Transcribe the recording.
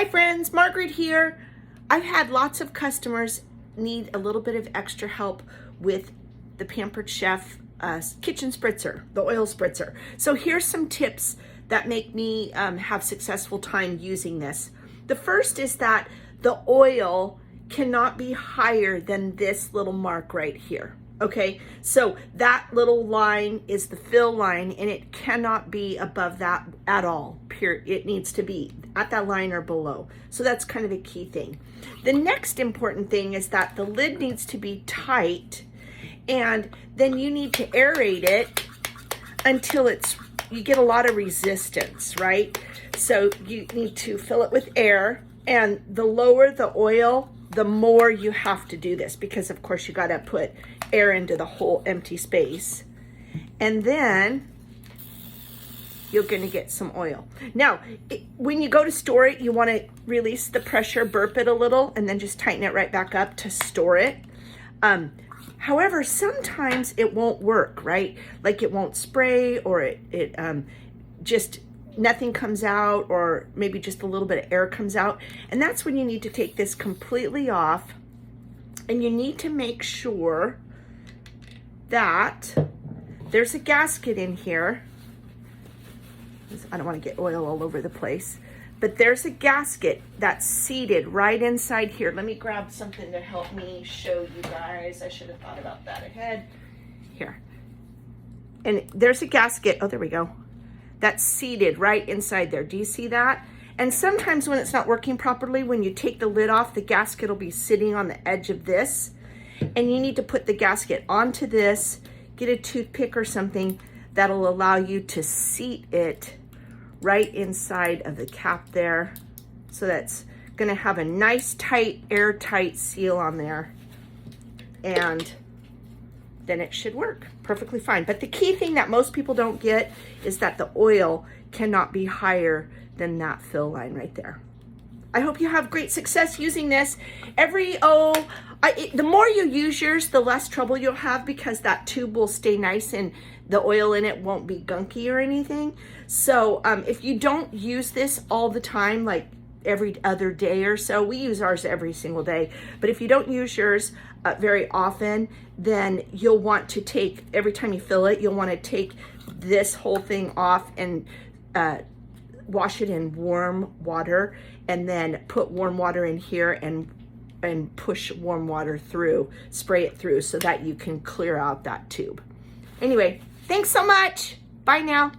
Hi friends, Margaret here. I've had lots of customers need a little bit of extra help with the Pampered Chef kitchen spritzer, the oil spritzer. So here's some tips that make me have successful time using this. The first is that the oil cannot be higher than this little mark right here. Okay, so that little line is the fill line and it cannot be above that at all, period. It needs to be at that line or below. So that's kind of a key thing. The next important thing is that the lid needs to be tight, and then you need to aerate it until you get a lot of resistance, right? So you need to fill it with air, and the lower the oil, the more you have to do this, because of course you got to put air into the whole empty space, and then you're going to get some oil. Now, when you go to store it, you want to release the pressure, burp it a little, and then just tighten it right back up to store it. However, sometimes it won't work, right? Like it won't spray, or it just nothing comes out, or maybe just a little bit of air comes out. And that's when you need to take this completely off, and you need to make sure that there's a gasket in here. I don't want to get oil all over the place, but there's a gasket that's seated right inside here. Let me grab something to help me show you guys. I should have thought about that ahead. Here. And there's a gasket. Oh, there we go. That's seated right inside there. Do you see that? And sometimes when it's not working properly, when you take the lid off, the gasket will be sitting on the edge of this. And you need to put the gasket onto this, get a toothpick or something that'll allow you to seat it right inside of the cap there. So that's gonna have a nice tight, airtight seal on there. And then it should work perfectly fine. But the key thing that most people don't get is that the oil cannot be higher than that fill line right there. I hope you have great success using this. The more you use yours, the less trouble you'll have, because that tube will stay nice and the oil in it won't be gunky or anything. So if you don't use this all the time, like every other day or so, we use ours every single day, but if you don't use yours very often, then you'll want to take, every time you fill it, you'll want to take this whole thing off and wash it in warm water, and then put warm water in here and push warm water through, spray it through, so that you can clear out that tube. Anyway, thanks so much. Bye now.